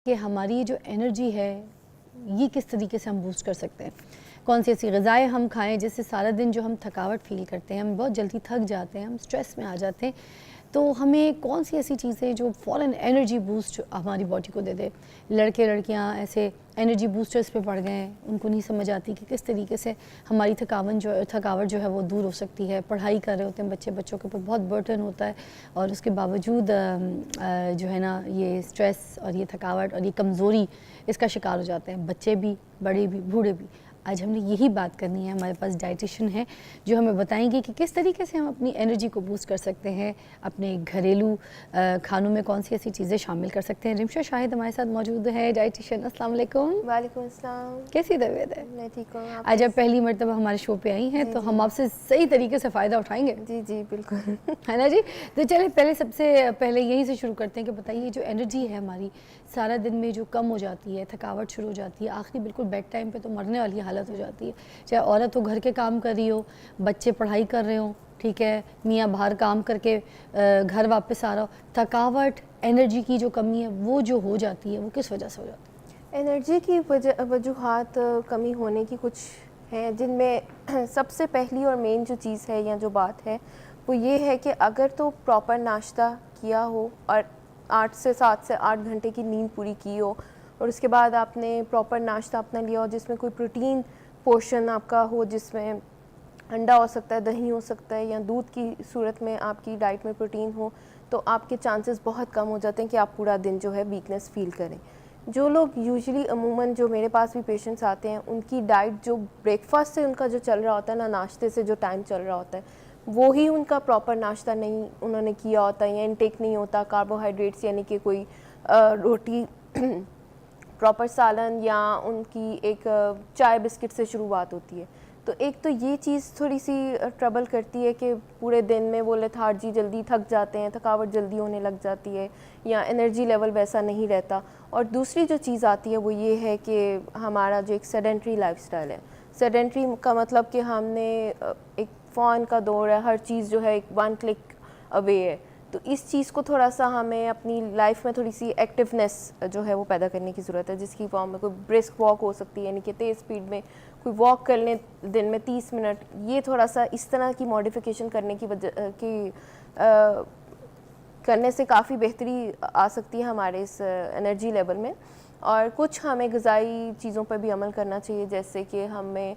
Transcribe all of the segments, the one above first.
कि हमारी जो एनर्जी है ये किस तरीके से हम बूस्ट कर सकते हैं। कौन सी ऐसी ग़िज़ाएँ हम खाएं जिससे सारा दिन जो हम थकावट फ़ील करते हैं, हम बहुत जल्दी थक जाते हैं, हम स्ट्रेस में आ जाते हैं, तो हमें कौन सी ऐसी चीज़ें जो फ़ौरन एनर्जी बूस्ट हमारी बॉडी को दे दे। लड़के लड़कियां ऐसे एनर्जी बूस्टर्स पे पड़ गए हैं, उनको नहीं समझ आती कि किस तरीके से हमारी थकावट जो है वो दूर हो सकती है। पढ़ाई कर रहे होते हैं बच्चे, बच्चों के ऊपर बहुत बर्डन होता है और उसके बावजूद जो है ना ये स्ट्रेस और ये थकावट और ये कमज़ोरी इसका शिकार हो जाते हैं, बच्चे भी, बड़े भी, बूढ़े भी। आज हमने यही बात करनी है। हमारे पास डाइटिशियन है जो हमें बताएंगे कि किस तरीके से हम अपनी एनर्जी को बूस्ट कर सकते हैं, अपने घरेलू खानों में कौन सी ऐसी चीज़ें शामिल कर सकते हैं। रिमशा शाहिद हमारे साथ मौजूद है, डाइटिशियन। अस्सलाम वालेकुम। वालेकुम अस्सलाम। कैसी तबीयत है? मैं ठीक हूँ। आज आप पहली मरतबा हमारे शो पे आई हैं तो हम आपसे सही तरीके से फ़ायदा उठाएंगे। जी जी बिल्कुल है ना जी। तो चलिए सबसे पहले यहीं से शुरू करते हैं कि बताइए जो एनर्जी है हमारी सारा दिन में जो कम हो जाती है, थकावट शुरू हो जाती है, आखिरी बिल्कुल बेड टाइम पे तो मरने वाली हालत हो जाती है, चाहे औरत हो घर के काम कर रही हो, बच्चे पढ़ाई कर रहे हो, ठीक है, मियाँ बाहर काम करके घर वापस आ रहा हो, थकावट, एनर्जी की जो कमी है वो जो हो जाती है वो किस वजह से हो जाती है? एनर्जी की वजूहात कमी होने की कुछ हैं, जिनमें सबसे पहली और मेन जो चीज़ है या जो बात है वो ये है कि अगर तो प्रॉपर नाश्ता किया हो और 7 से 8 घंटे की नींद पूरी की हो और उसके बाद आपने प्रॉपर नाश्ता अपना लिया हो जिसमें कोई प्रोटीन पोर्शन आपका हो, जिसमें अंडा हो सकता है, दही हो सकता है या दूध की सूरत में आपकी डाइट में प्रोटीन हो, तो आपके चांसेस बहुत कम हो जाते हैं कि आप पूरा दिन जो है वीकनेस फील करें। जो लोग यूजुअली अमूमन जो मेरे पास भी पेशेंट्स आते हैं उनकी डाइट जो ब्रेकफास्ट से उनका जो चल रहा होता है ना, नाश्ते से जो टाइम चल रहा होता है वो ही उनका प्रॉपर नाश्ता नहीं उन्होंने किया होता या इनटेक नहीं होता कार्बोहाइड्रेट्स, यानी कि कोई रोटी प्रॉपर सालन या उनकी एक चाय बिस्किट से शुरुआत होती है। तो एक तो ये चीज़ थोड़ी सी ट्रबल करती है कि पूरे दिन में वो लेथार्जी, जल्दी थक जाते हैं, थकावट जल्दी होने लग जाती है या एनर्जी लेवल वैसा नहीं रहता। और दूसरी जो चीज़ आती है वो ये है कि हमारा जो एक सेडेंट्री लाइफस्टाइल है, सेडेंट्री का मतलब कि हमने एक फ़ोन का दौर है, हर चीज़ जो है एक 1 क्लिक अवे है। तो इस चीज़ को थोड़ा सा हमें अपनी लाइफ में थोड़ी सी एक्टिवनेस जो है वो पैदा करने की ज़रूरत है, जिसकी फॉर्म में कोई ब्रिस्क वॉक हो सकती है, यानी कि तेज़ स्पीड में कोई वॉक कर लें दिन में 30 मिनट। ये थोड़ा सा इस तरह की मॉडिफिकेशन करने की वजह की करने से काफ़ी बेहतरी आ सकती है हमारे इस एनर्जी लेवल में। और कुछ हमें ग़िज़ाई चीज़ों पर भी अमल करना चाहिए, जैसे कि हमें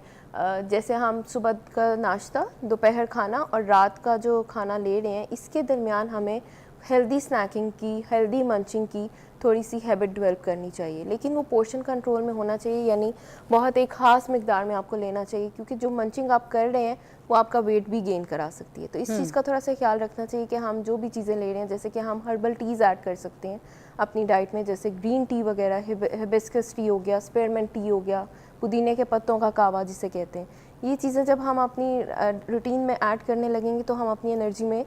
जैसे हम सुबह का नाश्ता, दोपहर खाना और रात का जो खाना ले रहे हैं इसके दरमियान हमें हेल्दी स्नैकिंग की, हेल्दी मंचिंग की थोड़ी सी हैबिट डेवलप करनी चाहिए, लेकिन वो पोर्शन कंट्रोल में होना चाहिए, यानी बहुत एक ख़ास मिकदार में आपको लेना चाहिए, क्योंकि जो मंचिंग आप कर रहे हैं वो आपका वेट भी गेन करा सकती है। तो इस चीज़ का थोड़ा सा ख्याल रखना चाहिए कि हम जो भी चीज़ें ले रहे हैं, जैसे कि हम हर्बल टीज़ ऐड कर सकते हैं अपनी डाइट में, जैसे ग्रीन टी वगैरह, हिबिस्कस टी हो गया, स्पेयरमिंट टी हो गया, पुदीने के पत्तों का कावा जिसे कहते हैं। ये चीज़ें जब हम अपनी रूटीन में ऐड करने लगेंगे तो हम अपनी एनर्जी में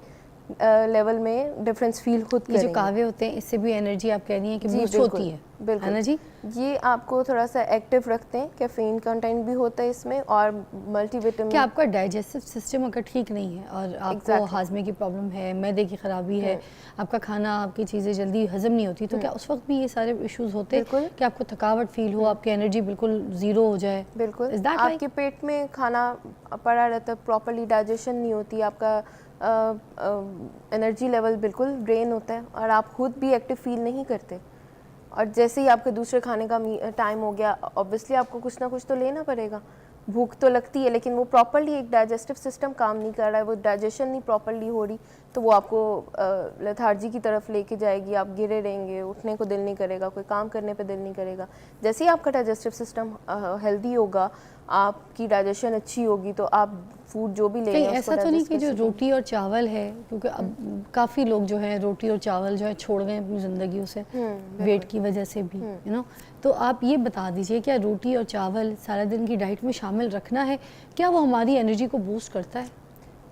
लेवल में डिफरेंस फील खुद करेंगे। ये जो कावे होते हैं इससे भी एनर्जी आप कह रही हैं कि बूस्ट होती है, बिल्कुल ना जी। ये आपको थोड़ा सा एक्टिव रखते हैं, कैफीन कंटेंट भी होता है इसमें और मल्टीविटामिन। क्या आपका डाइजेस्टिव सिस्टम अगर ठीक नहीं है और आपको हाजमे की प्रॉब्लम है, मैदे की ख़राबी है, आपका खाना, आपकी चीज़ें जल्दी हजम नहीं होती, तो क्या उस वक्त भी ये सारे इश्यूज होते हैं कि आपको थकावट फील हो, आपकी एनर्जी बिल्कुल ज़ीरो हो जाए? बिल्कुल, आपके पेट में खाना पड़ा रहता है, प्रॉपरली डाइजेशन नहीं होती, आपका एनर्जी लेवल बिल्कुल ड्रेन होता है और आप खुद भी एक्टिव फील नहीं करते। और जैसे ही आपके दूसरे खाने का टाइम हो गया, ऑब्वियसली आपको कुछ ना कुछ तो लेना पड़ेगा, भूख तो लगती है, लेकिन वो प्रॉपरली एक डाइजेस्टिव सिस्टम काम नहीं कर रहा है, वो डाइजेशन नहीं प्रॉपरली हो रही, तो वो आपको लेथार्जी की तरफ लेके जाएगी, आप गिरे रहेंगे, उठने को दिल नहीं करेगा, कोई काम करने पे दिल नहीं करेगा। जैसे ही आपका डाइजेस्टिव सिस्टम हेल्दी होगा, आपकी डाइजेशन अच्छी होगी, तो आप फूड जो भी ले रहे हैं ऐसा तो नहीं कि जो रोटी और चावल है, क्योंकि अब काफ़ी लोग जो है रोटी और चावल जो है छोड़ गए अपनी ज़िंदगी से वेट की वजह से भी, यू नो। तो आप ये बता दीजिए, क्या रोटी और चावल सारा दिन की डाइट में शामिल रखना है? क्या वो हमारी एनर्जी को बूस्ट करता है?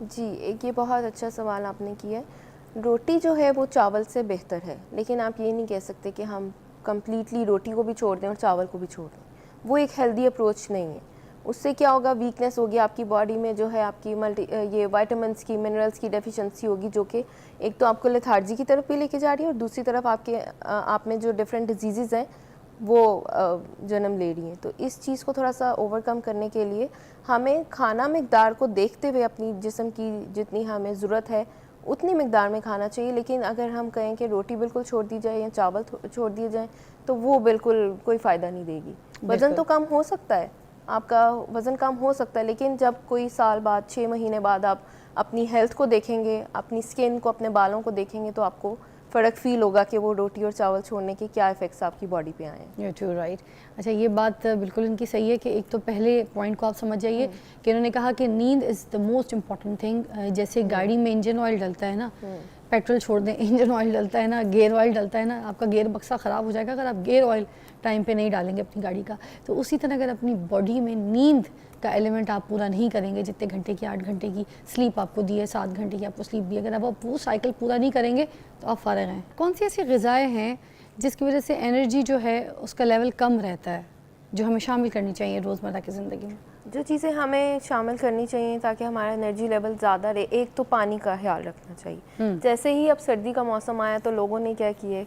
जी, एक ये बहुत अच्छा सवाल आपने किया है। रोटी जो है वो चावल से बेहतर है, लेकिन आप ये नहीं कह सकते कि हम कम्प्लीटली रोटी को भी छोड़ दें और चावल को भी छोड़ दें, वो एक हेल्दी अप्रोच नहीं है। उससे क्या होगा, वीकनेस होगी आपकी बॉडी में, जो है आपकी ये विटामिन्स की, मिनरल्स की डेफिशिएंसी होगी, जो कि एक तो आपको लेथार्जी की तरफ भी लेके जा रही है और दूसरी तरफ आप में जो डिफरेंट डिजीज़ हैं वो जन्म ले रही हैं। तो इस चीज़ को थोड़ा सा ओवरकम करने के लिए हमें खाना मिकदार को देखते हुए अपनी जिस्म की जितनी हमें ज़रूरत है उतनी मिकदार में खाना चाहिए। लेकिन अगर हम कहें कि रोटी बिल्कुल छोड़ दी जाए या चावल छोड़ दिए जाएँ तो वो बिल्कुल कोई फ़ायदा नहीं देगी। वज़न तो कम हो सकता है, आपका वज़न कम हो सकता है, लेकिन जब कोई साल बाद 6 महीने बाद आप अपनी हेल्थ को देखेंगे, अपनी स्किन को, अपने बालों को देखेंगे तो आपको फ़र्क फील होगा कि वो रोटी और चावल छोड़ने के क्या इफ़ेक्ट्स आपकी बॉडी पे आए हैं। You too right. अच्छा, ये बात बिल्कुल इनकी सही है कि एक तो पहले पॉइंट को आप समझ जाइए कि इन्होंने कहा कि नींद is the most important thing. जैसे गाड़ी में इंजन ऑयल डलता है ना, पेट्रोल छोड़ दें, इंजन ऑयल डलता है ना, गियर ऑयल डलता है ना, आपका गियर बक्सा ख़राब हो जाएगा अगर आप गियर ऑयल टाइम पे नहीं डालेंगे अपनी गाड़ी का। तो उसी तरह अगर अपनी बॉडी में नींद का एलिमेंट आप पूरा नहीं करेंगे, जितने घंटे की 8 घंटे की स्लीप आपको दी है, 7 घंटे की आपको स्लीप दी है, अगर आप वो साइकिल पूरा नहीं करेंगे तो आप फ़ारिग हैं। कौन सी ऐसी ग़िज़ाएँ हैं जिसकी वजह से एनर्जी जो है उसका लेवल कम रहता है, जो हमें शामिल करनी चाहिए रोज़मर्रा की ज़िंदगी में? जो चीज़ें हमें शामिल करनी चाहिए ताकि हमारा एनर्जी लेवल ज़्यादा रहे, एक तो पानी का ख्याल रखना चाहिए। जैसे ही अब सर्दी का मौसम आया तो लोगों ने क्या किए,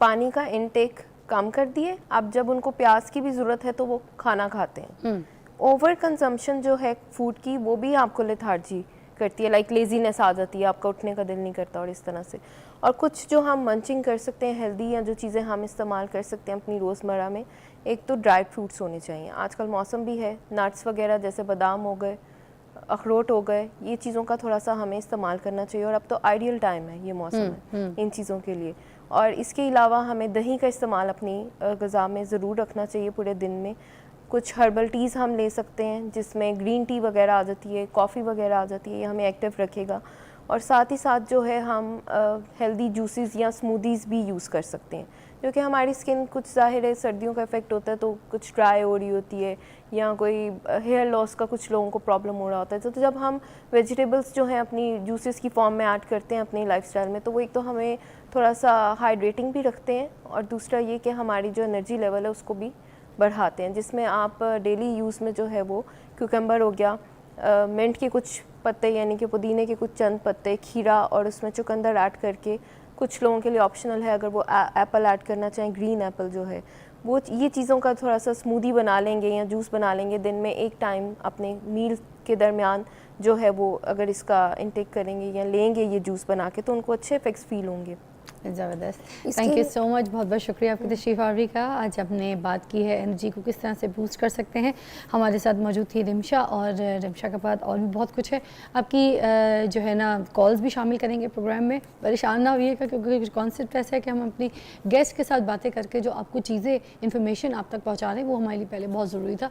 पानी का इनटेक कम कर दिए। अब जब उनको प्यास की भी ज़रूरत है तो वो खाना खाते हैं। ओवर कंजम्पशन जो है फूड की वो भी आपको लेथार्जी करती है, लाइक लेजीनेस आ जाती है, आपका उठने का दिल नहीं करता और इस तरह से। और कुछ जो हम मंचिंग कर सकते हैं हेल्दी, या जो चीज़ें हम इस्तेमाल कर सकते हैं अपनी रोज़मर्रा में, एक तो ड्राई फ्रूट्स होने चाहिए। आजकल मौसम भी है, नट्स वगैरह जैसे बादाम हो गए, अखरोट हो गए, ये चीज़ों का थोड़ा सा हमें इस्तेमाल करना चाहिए। और अब तो आइडियल टाइम है, ये मौसम है इन चीज़ों के लिए। और इसके अलावा हमें दही का इस्तेमाल अपनी ग़िज़ा में ज़रूर रखना चाहिए पूरे दिन में। कुछ हर्बल टीज़ हम ले सकते हैं जिसमें ग्रीन टी वगैरह आ जाती है, कॉफ़ी वगैरह आ जाती है, ये हमें एक्टिव रखेगा। और साथ ही साथ जो है हम हेल्दी जूसेस या स्मूदीज़ भी यूज़ कर सकते हैं, क्योंकि हमारी स्किन कुछ ज़ाहिर है सर्दियों का इफ़ेक्ट होता है तो कुछ ड्राई हो रही होती है, या कोई हेयर लॉस का कुछ लोगों को प्रॉब्लम हो रहा होता है। तो जब हम वेजिटेबल्स जो हैं अपनी जूसेस की फॉर्म में ऐड करते हैं अपनी लाइफस्टाइल में, तो वो एक तो हमें थोड़ा सा हाइड्रेटिंग भी रखते हैं, और दूसरा ये कि हमारी जो एनर्जी लेवल है उसको भी बढ़ाते हैं। जिसमें आप डेली यूज़ में जो है वो क्यूकम्बर हो गया, मिंट के कुछ पत्ते यानी कि पुदीने के कुछ चंद पत्ते, खीरा और उसमें चुकंदर ऐड करके, कुछ लोगों के लिए ऑप्शनल है अगर वो एप्पल ऐड करना चाहें, ग्रीन एप्पल जो है वो, ये चीज़ों का थोड़ा सा स्मूदी बना लेंगे या जूस बना लेंगे दिन में एक टाइम अपने मील के दरमियान जो है वो, अगर इसका इंटेक करेंगे या लेंगे ये जूस बना के, तो उनको अच्छे इफेक्ट्स फील होंगे। ज़बरदस्त, थैंक यू सो मच, बहुत बहुत शुक्रिया आपकी तशरीफ़ आवरी का। आज आपने बात की है एनर्जी को किस तरह से बूस्ट कर सकते हैं। हमारे साथ मौजूद थी रिमशा, और रिमशा के बाद और भी बहुत कुछ है। आपकी जो है ना कॉल्स भी शामिल करेंगे प्रोग्राम में, परेशान ना होइएगा, क्योंकि कॉन्सेप्ट ऐसा है कि हम अपनी गेस्ट के साथ बातें करके जो आपको चीज़ें इन्फॉर्मेशन आप तक पहुँचा रहे हैं वो हमारे लिए पहले बहुत ज़रूरी था।